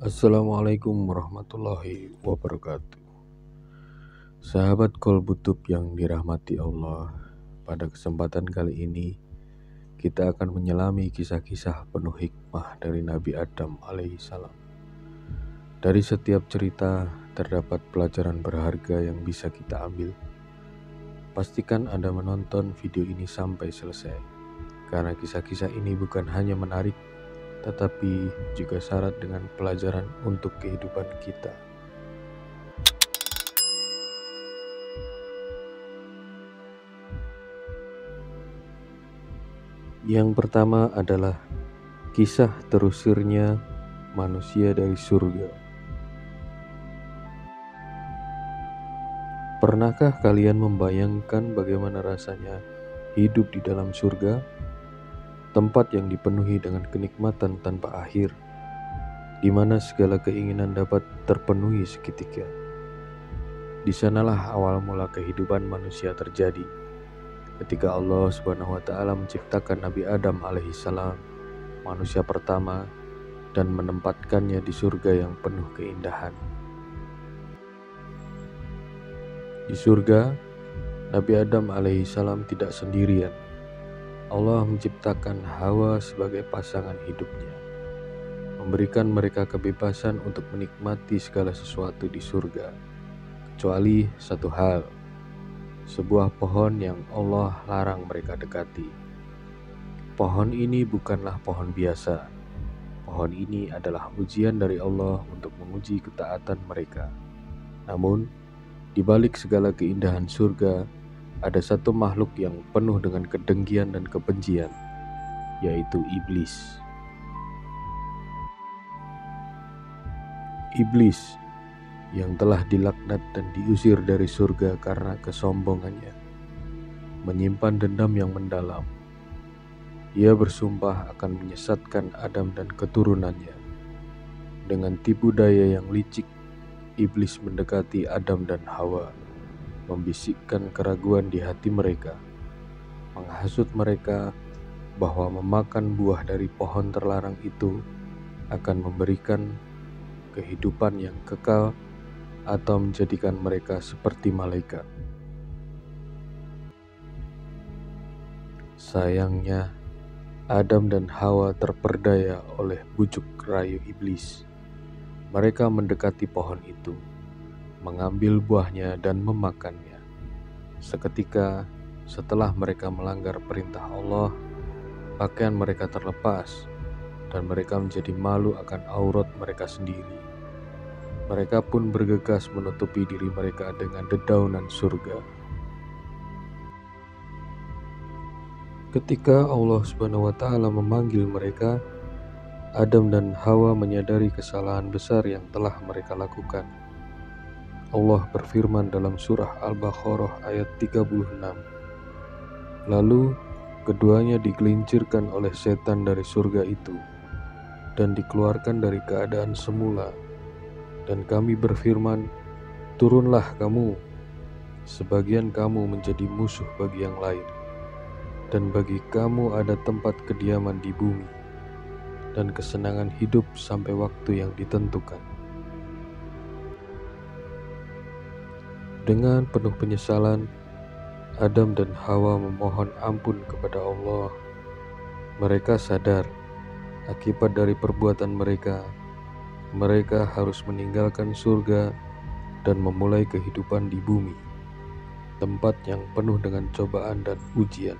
Assalamualaikum warahmatullahi wabarakatuh. Sahabat Kolbutub yang dirahmati Allah, pada kesempatan kali ini kita akan menyelami kisah-kisah penuh hikmah dari Nabi Adam alaihissalam. Dari setiap cerita terdapat pelajaran berharga yang bisa kita ambil. Pastikan Anda menonton video ini sampai selesai, karena kisah-kisah ini bukan hanya menarik, tetapi juga syarat dengan pelajaran untuk kehidupan kita. Yang pertama adalah kisah terusirnya manusia dari surga. Pernahkah kalian membayangkan bagaimana rasanya hidup di dalam surga? Tempat yang dipenuhi dengan kenikmatan tanpa akhir, di mana segala keinginan dapat terpenuhi seketika. Di sanalah awal mula kehidupan manusia terjadi, ketika Allah Subhanahu wa Ta'ala menciptakan Nabi Adam alaihissalam, manusia pertama, dan menempatkannya di surga yang penuh keindahan. Di surga, Nabi Adam alaihissalam tidak sendirian. Allah menciptakan Hawa sebagai pasangan hidupnya, memberikan mereka kebebasan untuk menikmati segala sesuatu di surga, kecuali satu hal, sebuah pohon yang Allah larang mereka dekati. Pohon ini bukanlah pohon biasa. Pohon ini adalah ujian dari Allah untuk menguji ketaatan mereka. Namun, di balik segala keindahan surga, ada satu makhluk yang penuh dengan kedengkian dan kebencian, yaitu iblis. Iblis yang telah dilaknat dan diusir dari surga karena kesombongannya, menyimpan dendam yang mendalam. Ia bersumpah akan menyesatkan Adam dan keturunannya. Dengan tipu daya yang licik, iblis mendekati Adam dan Hawa, membisikkan keraguan di hati mereka, menghasut mereka bahwa memakan buah dari pohon terlarang itu akan memberikan kehidupan yang kekal atau menjadikan mereka seperti malaikat. Sayangnya, Adam dan Hawa terperdaya oleh bujuk rayu iblis. Mereka mendekati pohon itu, mengambil buahnya dan memakannya. Seketika setelah mereka melanggar perintah Allah, pakaian mereka terlepas dan mereka menjadi malu akan aurat mereka sendiri. Mereka pun bergegas menutupi diri mereka dengan dedaunan surga. Ketika Allah Subhanahu wa Ta'ala memanggil mereka, Adam dan Hawa menyadari kesalahan besar yang telah mereka lakukan. Allah berfirman dalam surah Al-Baqarah ayat 36. Lalu keduanya digelincirkan oleh setan dari surga itu dan dikeluarkan dari keadaan semula. Dan kami berfirman, turunlah kamu, sebagian kamu menjadi musuh bagi yang lain, dan bagi kamu ada tempat kediaman di bumi dan kesenangan hidup sampai waktu yang ditentukan. Dengan penuh penyesalan, Adam dan Hawa memohon ampun kepada Allah. Mereka sadar akibat dari perbuatan mereka harus meninggalkan surga dan memulai kehidupan di bumi, tempat yang penuh dengan cobaan dan ujian.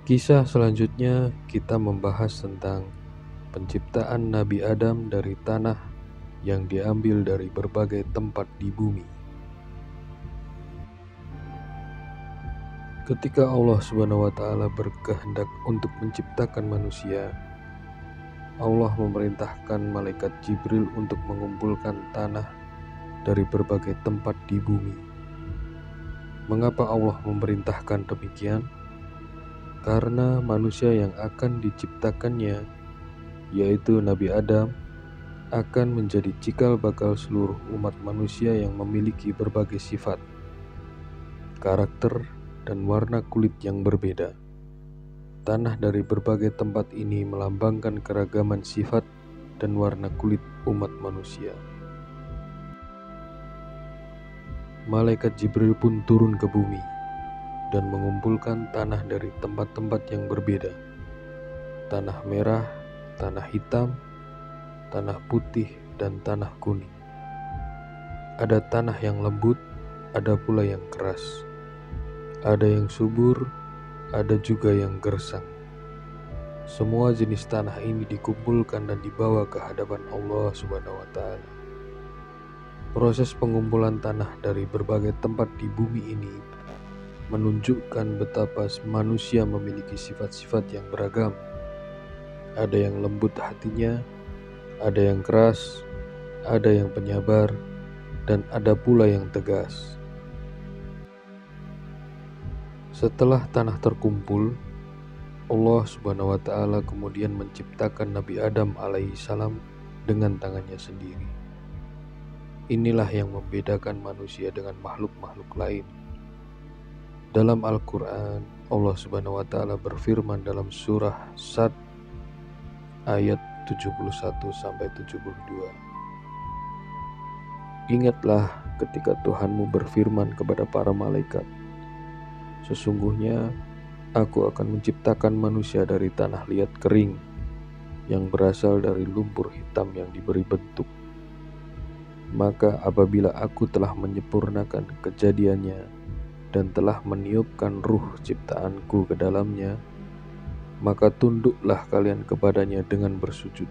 Kisah selanjutnya kita membahas tentang penciptaan Nabi Adam dari tanah yang diambil dari berbagai tempat di bumi. Ketika Allah Subhanahu wa Ta'ala berkehendak untuk menciptakan manusia, Allah memerintahkan malaikat Jibril untuk mengumpulkan tanah dari berbagai tempat di bumi. Mengapa Allah memerintahkan demikian? Karena manusia yang akan diciptakannya, yaitu Nabi Adam, akan menjadi cikal bakal seluruh umat manusia yang memiliki berbagai sifat, karakter, dan warna kulit yang berbeda. Tanah dari berbagai tempat ini melambangkan keragaman sifat dan warna kulit umat manusia. Malaikat Jibril pun turun ke bumi dan mengumpulkan tanah dari tempat-tempat yang berbeda. Tanah merah, tanah hitam, tanah putih, dan tanah kuning. Ada tanah yang lembut, ada pula yang keras. Ada yang subur, ada juga yang gersang. Semua jenis tanah ini dikumpulkan dan dibawa ke hadapan Allah Subhanahu wa Ta'ala. Proses pengumpulan tanah dari berbagai tempat di bumi ini menunjukkan betapa manusia memiliki sifat-sifat yang beragam. Ada yang lembut hatinya, ada yang keras, ada yang penyabar, dan ada pula yang tegas. Setelah tanah terkumpul, Allah Subhanahu wa Ta'ala kemudian menciptakan Nabi Adam alaihi salam dengan tangannya sendiri. Inilah yang membedakan manusia dengan makhluk-makhluk lain. Dalam Al-Quran, Allah Subhanahu wa Ta'ala berfirman dalam surah Sad ayat 71-72. Ingatlah ketika Tuhanmu berfirman kepada para malaikat, sesungguhnya aku akan menciptakan manusia dari tanah liat kering yang berasal dari lumpur hitam yang diberi bentuk. Maka apabila aku telah menyempurnakan kejadiannya dan telah meniupkan ruh ciptaanku ke dalamnya, maka tunduklah kalian kepadanya dengan bersujud.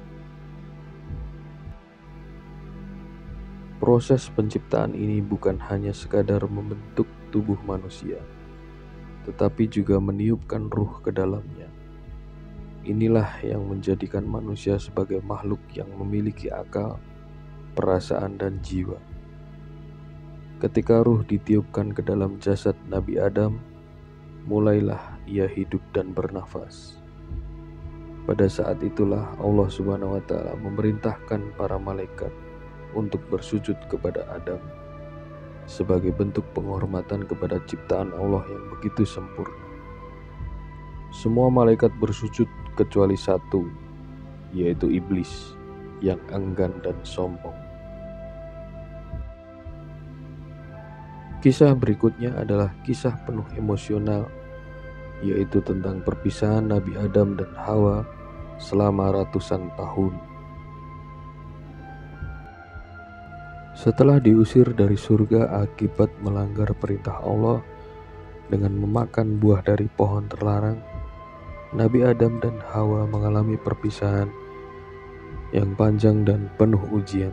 Proses penciptaan ini bukan hanya sekadar membentuk tubuh manusia, tetapi juga meniupkan ruh ke dalamnya. Inilah yang menjadikan manusia sebagai makhluk yang memiliki akal, perasaan, dan jiwa. Ketika ruh ditiupkan ke dalam jasad Nabi Adam, mulailah ia hidup dan bernafas. Pada saat itulah Allah Subhanahu wa Ta'ala memerintahkan para malaikat untuk bersujud kepada Adam sebagai bentuk penghormatan kepada ciptaan Allah yang begitu sempurna. Semua malaikat bersujud kecuali satu, yaitu iblis yang enggan dan sombong. Kisah berikutnya adalah kisah penuh emosional, yaitu tentang perpisahan Nabi Adam dan Hawa selama ratusan tahun. Setelah diusir dari surga akibat melanggar perintah Allah dengan memakan buah dari pohon terlarang, Nabi Adam dan Hawa mengalami perpisahan yang panjang dan penuh ujian.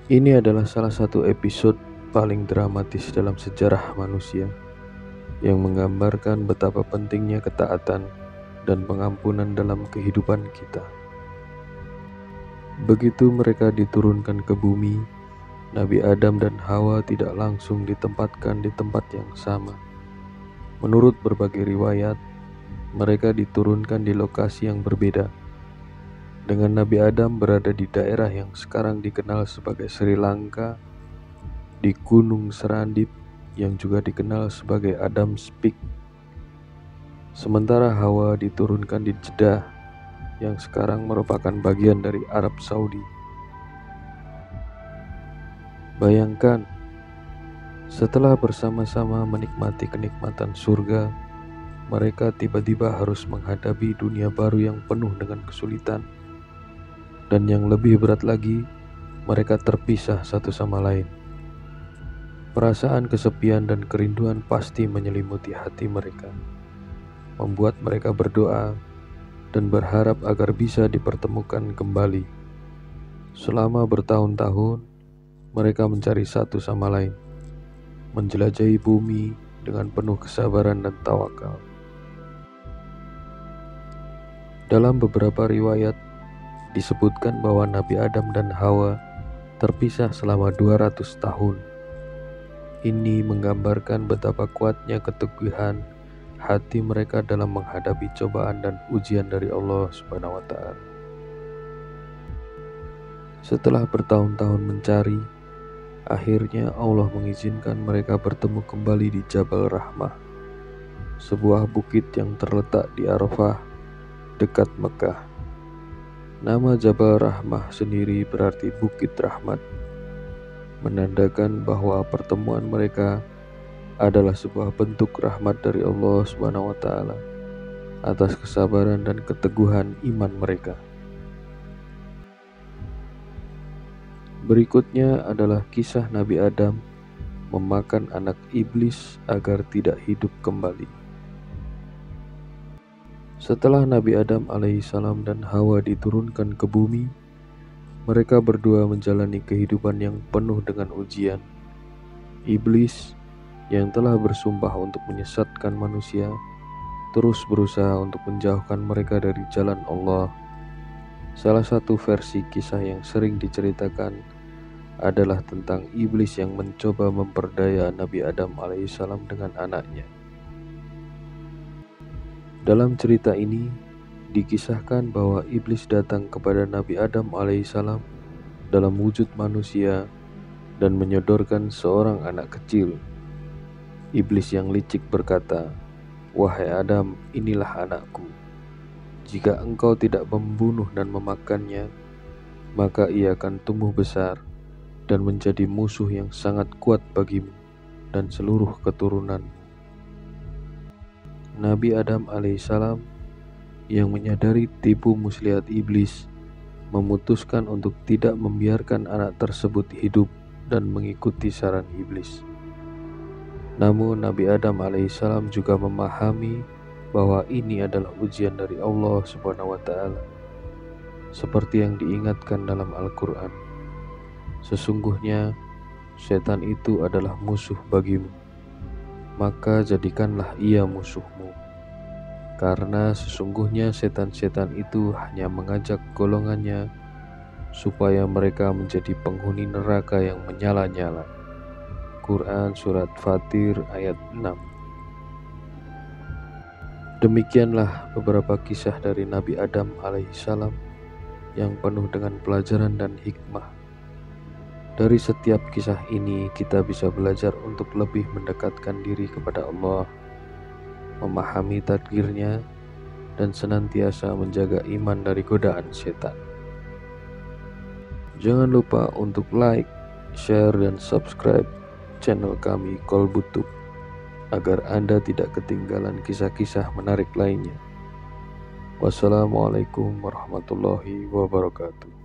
Ini adalah salah satu episode paling dramatis dalam sejarah manusia yang menggambarkan betapa pentingnya ketaatan dan pengampunan dalam kehidupan kita. Begitu mereka diturunkan ke bumi, Nabi Adam dan Hawa tidak langsung ditempatkan di tempat yang sama. Menurut berbagai riwayat, mereka diturunkan di lokasi yang berbeda. Dengan Nabi Adam berada di daerah yang sekarang dikenal sebagai Sri Lanka, di Gunung Serandip yang juga dikenal sebagai Adam's Peak. Sementara Hawa diturunkan di Jeddah yang sekarang merupakan bagian dari Arab Saudi. Bayangkan, setelah bersama-sama menikmati kenikmatan surga, mereka tiba-tiba harus menghadapi dunia baru yang penuh dengan kesulitan. Dan yang lebih berat lagi, mereka terpisah satu sama lain. Perasaan kesepian dan kerinduan pasti menyelimuti hati mereka, membuat mereka berdoa dan berharap agar bisa dipertemukan kembali. Selama bertahun-tahun, mereka mencari satu sama lain, menjelajahi bumi dengan penuh kesabaran dan tawakal. Dalam beberapa riwayat, disebutkan bahwa Nabi Adam dan Hawa terpisah selama 200 tahun. Ini menggambarkan betapa kuatnya keteguhan hati mereka dalam menghadapi cobaan dan ujian dari Allah Subhanahu wa Ta'ala. Setelah bertahun-tahun mencari, akhirnya Allah mengizinkan mereka bertemu kembali di Jabal Rahmah. sebuah bukit yang terletak di Arafah dekat Mekah. Nama Jabal Rahmah sendiri berarti Bukit Rahmat, menandakan bahwa pertemuan mereka adalah sebuah bentuk rahmat dari Allah Subhanahu wa taala atas kesabaran dan keteguhan iman mereka. Berikutnya adalah kisah Nabi Adam memakan anak iblis agar tidak hidup kembali. Setelah Nabi Adam alaihissalam dan Hawa diturunkan ke bumi, mereka berdua menjalani kehidupan yang penuh dengan ujian. Iblis yang telah bersumpah untuk menyesatkan manusia terus berusaha untuk menjauhkan mereka dari jalan Allah. Salah satu versi kisah yang sering diceritakan adalah tentang iblis yang mencoba memperdaya Nabi Adam alaihissalam dengan anaknya. Dalam cerita ini dikisahkan bahwa iblis datang kepada Nabi Adam alaihissalam dalam wujud manusia dan menyodorkan seorang anak kecil. Iblis yang licik berkata, "Wahai Adam, inilah anakku. Jika engkau tidak membunuh dan memakannya, maka ia akan tumbuh besar dan menjadi musuh yang sangat kuat bagimu dan seluruh keturunan." Nabi Adam alaihissalam yang menyadari tipu muslihat iblis memutuskan untuk tidak membiarkan anak tersebut hidup dan mengikuti saran iblis. Namun Nabi Adam alaihissalam juga memahami bahwa ini adalah ujian dari Allah Subhanahu wa taala. Seperti yang diingatkan dalam Al-Quran, sesungguhnya setan itu adalah musuh bagimu, maka jadikanlah ia musuhmu. Karena sesungguhnya setan-setan itu hanya mengajak golongannya supaya mereka menjadi penghuni neraka yang menyala-nyala. Quran Surat Fatir ayat 6. Demikianlah beberapa kisah dari Nabi Adam alaihissalam yang penuh dengan pelajaran dan hikmah. Dari setiap kisah ini kita bisa belajar untuk lebih mendekatkan diri kepada Allah, memahami takdirnya, dan senantiasa menjaga iman dari godaan setan. Jangan lupa untuk like, share, dan subscribe channel kami Kolbutub agar Anda tidak ketinggalan kisah-kisah menarik lainnya. Wassalamualaikum warahmatullahi wabarakatuh.